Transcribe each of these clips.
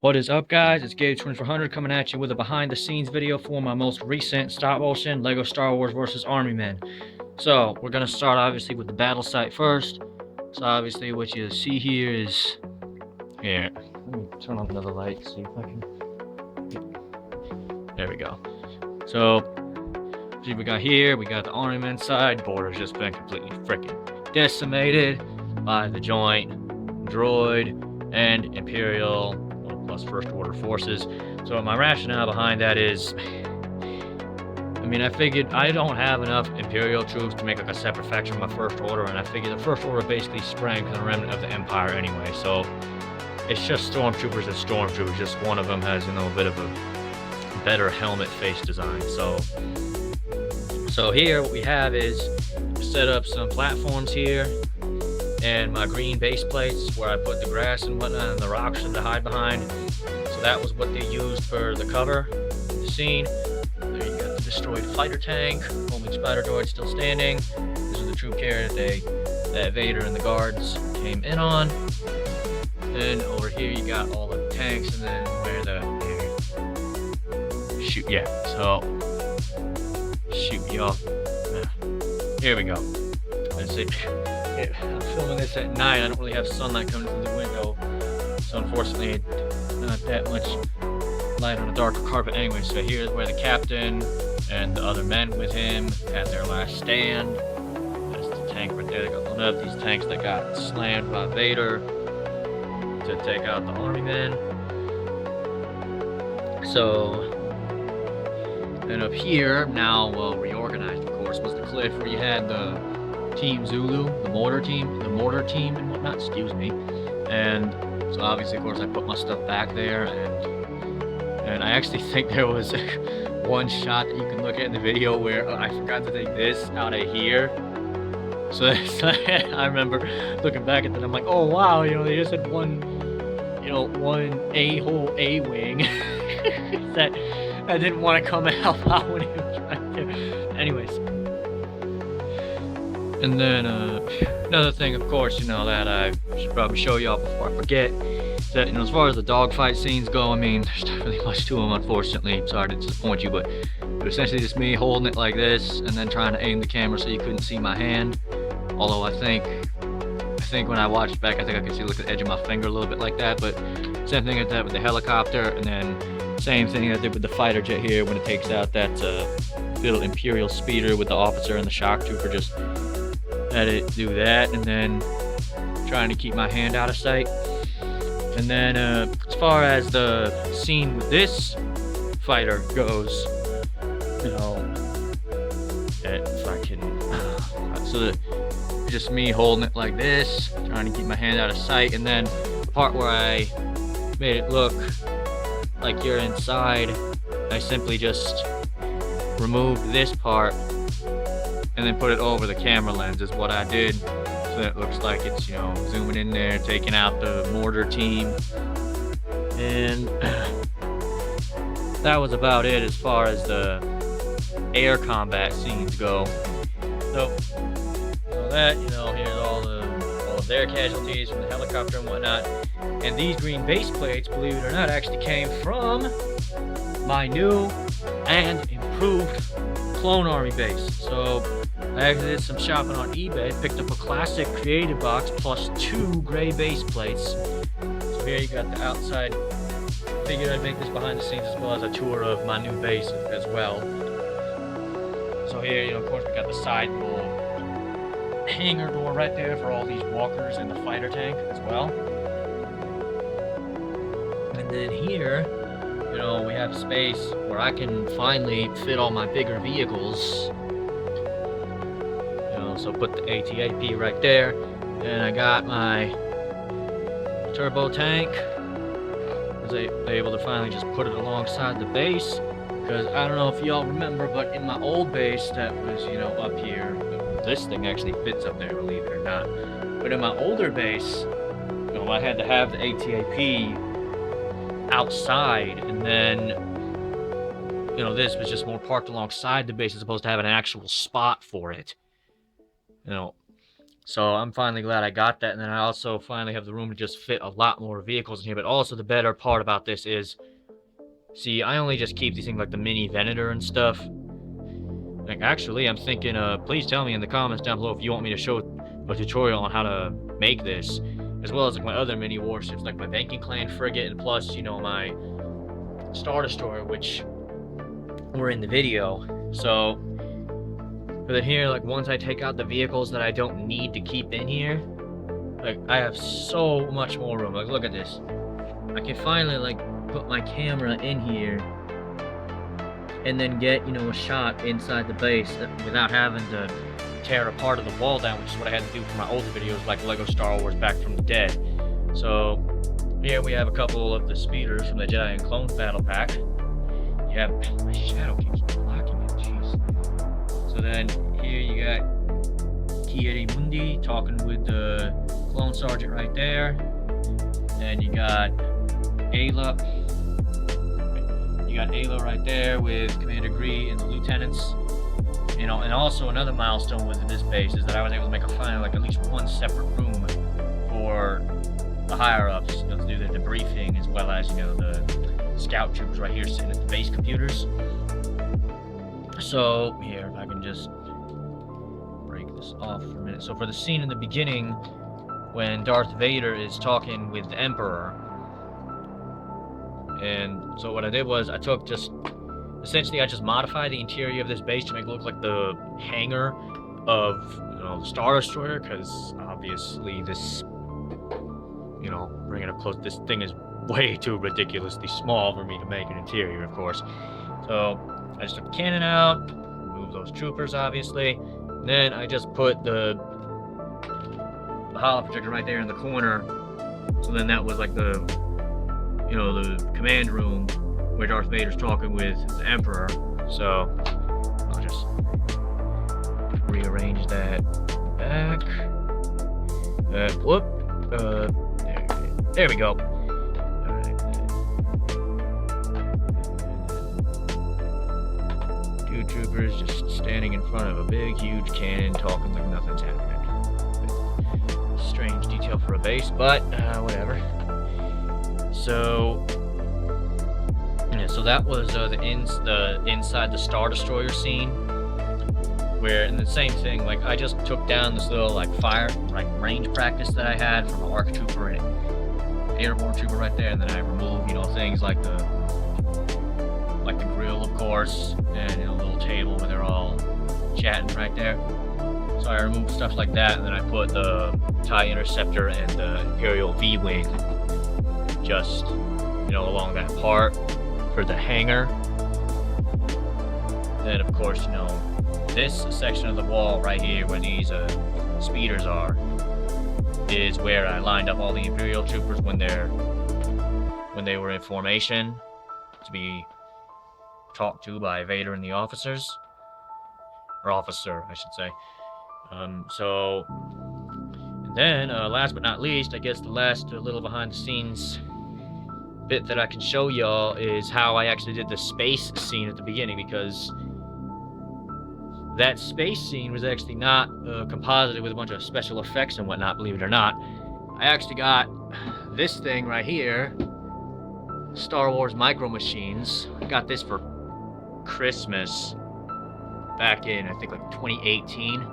What is up, guys? It's Gabe2400 coming at you with a behind the scenes video for my most recent stop motion Lego Star Wars vs. Army Men. So we're gonna start obviously with the battle site first. So obviously what you see here is here. Let me turn on another light, see if I can there we go. So see what we got here, we got the Army Men side. Border's just been completely freaking decimated by the joint, droid, and Imperial plus First Order forces. So my rationale behind that is, I mean, I figured I don't have enough Imperial troops to make like a separate faction from my First Order, and I figured the First Order basically sprang from the remnant of the Empire anyway, so it's just stormtroopers and stormtroopers. Just one of them has, you know, a bit of a better helmet face design. So here what we have is set up some platforms here and my green base plates where I put the grass and whatnot and the rocks to hide behind. So that was what they used for the cover of the scene. There you got the destroyed fighter tank, homing spider droid still standing. This is the troop carrier that Vader and the guards came in on. Then over here you got all the tanks, and then where the shoot, yeah. So shoot y'all. Here we go. Let's see. I'm filming this at night. I don't really have sunlight coming through the window, so unfortunately not that much light on a darker carpet anyway. So here's where the captain and the other men with him had their last stand. There's the tank right there. They got one of these tanks that got slammed by Vader to take out the Army Men. So then up here, now well reorganized of course, was the cliff where you had the Team Zulu, the mortar team and whatnot, excuse me. And so obviously of course I put my stuff back there, and I actually think there was one shot that you can look at in the video where I forgot to take this out of here. So I remember looking back at that, I'm like, oh wow, you know, they just had one a-hole A-wing that didn't want to come out when he was trying to. Anyways. And then another thing, of course, you know, that I should probably show y'all before I forget, is that, you know, as far as the dogfight scenes go, I mean, there's not really much to them, unfortunately. Sorry to disappoint you, but essentially just me holding it like this and then trying to aim the camera so you couldn't see my hand. Although I think when I watched back, I think I could see look at the edge of my finger a little bit like that. But same thing as that with the helicopter, and then same thing I did with the fighter jet here when it takes out that little Imperial speeder with the officer and the shock trooper. Just had it do that, and then trying to keep my hand out of sight. And then as far as the scene with this fighter goes, you know, if I can, so just me holding it like this, trying to keep my hand out of sight, and then the part where I made it look like you're inside, I simply just removed this part and then put it over the camera lens is what I did, so that it looks like it's, you know, zooming in there, taking out the mortar team. And that was about it as far as the air combat scenes go. So that, you know, here's all of their casualties from the helicopter and whatnot. And these green base plates, believe it or not, actually came from my new and improved clone army base. So I actually did some shopping on eBay, picked up a classic creative box plus 2 gray base plates. So here you got the outside. Figured I'd make this behind the scenes as well as a tour of my new base as well. So here, you know, of course we got the side little hangar door right there for all these walkers and the fighter tank as well. And then here, you know, we have space where I can finally fit all my bigger vehicles. You know, so put the AT-AT right there. And I got my turbo tank. I was able to finally just put it alongside the base. Because I don't know if y'all remember, but in my old base that was, you know, up here, this thing actually fits up there, believe it or not. But in my older base, you know, I had to have the AT-AT outside, and then, you know, this was just more parked alongside the base as opposed to having an actual spot for it. You know, So I'm finally glad I got that, and then I also finally have the room to just fit a lot more vehicles in here. But also the better part about this is, see, I only just keep these things like the mini Venator and stuff. Like, actually, I'm thinking, please tell me in the comments down below if you want me to show a tutorial on how to make this, as well as like my other mini warships, like my Banking Clan frigate, and plus, you know, my Star Destroyer, which were in the video. So, but then here, like, once I take out the vehicles that I don't need to keep in here, like, I have so much more room. Like, look at this. I can finally, like, put my camera in here and then get, you know, a shot inside the base without having to tear a part of the wall down, which is what I had to do for my older videos, like Lego Star Wars Back from the Dead. So here we have a couple of the speeders from the Jedi and Clones battle pack. Yeah, my shadow keeps blocking it, jeez. So then here you got Kieri Mundi talking with the clone sergeant right there. And you got Ayla. You got Ayla right there with Commander Gree and the lieutenants. You know, and also another milestone within this base is that I was able to make like at least one separate room for the higher ups, you know, to do the debriefing, as well as, you know, the scout troopers right here sitting at the base computers. So here, if I can just break this off for a minute. So for the scene in the beginning, when Darth Vader is talking with the Emperor, and so what I did was I took essentially I just modified the interior of this base to make it look like the hangar of, you know, the Star Destroyer, because obviously this, you know, bring it up close, this thing is way too ridiculously small for me to make an interior, of course. So I just took the cannon out, removed those troopers, obviously, and then I just put the holo projector right there in the corner. So then that was like the, you know, the command room where Darth Vader's talking with the Emperor. So I'll just rearrange that back. There we go. Alright. Two troopers just standing in front of a big, huge cannon, talking like nothing's happening. Strange detail for a base, but whatever. So, yeah, so that was the inside the Star Destroyer scene, where, and the same thing, like I just took down this little like range practice that I had from an ARC trooper and an airborne trooper right there, and then I removed, you know, things like the grill, of course, and, you know, a little table where they're all chatting right there. So I removed stuff like that, and then I put the TIE Interceptor and the Imperial V-Wing just, you know, along that part for the hangar. Then, of course, you know, this section of the wall right here where these speeders are is where I lined up all the Imperial troopers when they were in formation to be talked to by Vader and the officers, or officer, I should say. So, and then last but not least, I guess the last little behind the scenes bit that I can show y'all is how I actually did the space scene at the beginning, because that space scene was actually not composited with a bunch of special effects and whatnot, believe it or not. I actually got this thing right here, Star Wars Micro Machines. I got this for Christmas back in, I think, like 2018.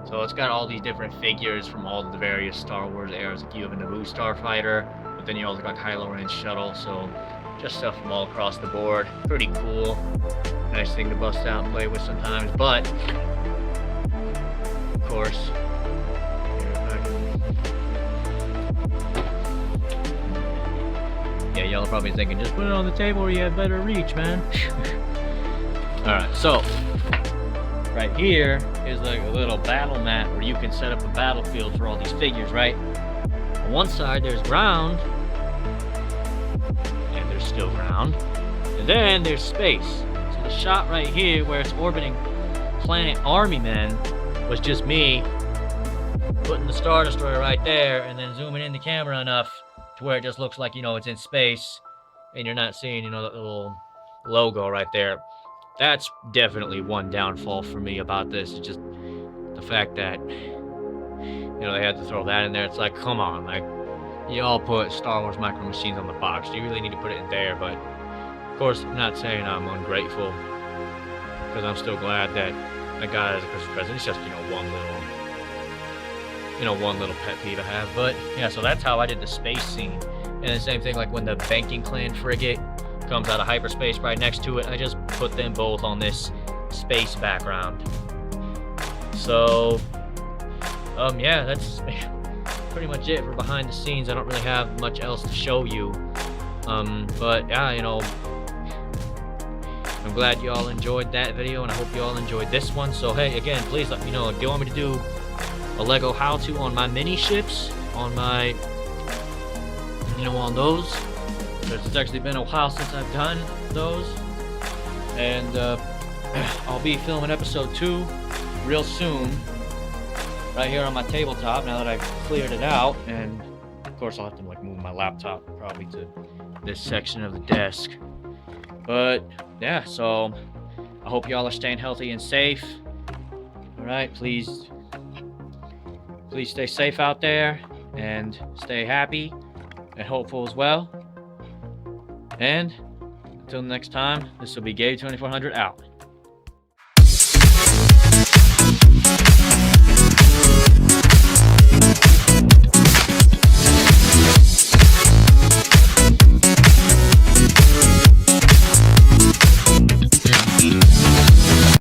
So it's got all these different figures from all of the various Star Wars eras. Like you have a Naboo starfighter, but then you also got Kylo Ren's shuttle, so just stuff from all across the board. Pretty cool. Nice thing to bust out and play with sometimes, but of course, yeah, y'all are probably thinking, just put it on the table where you have better reach, man. Alright, so right here is like a little battle mat where you can set up a battlefield for all these figures, right? On one side there's ground, and there's still ground, and then there's space. So the shot right here where it's orbiting Planet Army Men was just me putting the Star Destroyer right there and then zooming in the camera enough to where it just looks like, you know, it's in space and you're not seeing, you know, that little logo right there. That's definitely one downfall for me about this. It's just the fact that You know, they had to throw that in there. It's like, come on, like, you all put Star Wars Micro Machines on the box. Do you really need to put it in there? But of course, I'm not saying I'm ungrateful, because I'm still glad that I got it as a Christmas present. It's just, one little pet peeve I have. But yeah, so that's how I did the space scene. And the same thing, like when the Banking Clan frigate comes out of hyperspace right next to it, I just put them both on this space background. So yeah, that's pretty much it for behind the scenes. I don't really have much else to show you. But yeah, I'm glad you all enjoyed that video, and I hope you all enjoyed this one. So hey, again, please let me know, do you want me to do a Lego how-to on my mini ships, on my, on those? Because it's actually been a while since I've done those. And I'll be filming episode 2 real soon, right here on my tabletop, now that I've cleared it out. And of course I'll have to move my laptop probably to this section of the desk. But yeah, so I hope y'all are staying healthy and safe. All right, please stay safe out there, and stay happy and hopeful as well. And until next time, this will be Gabe 2400 out.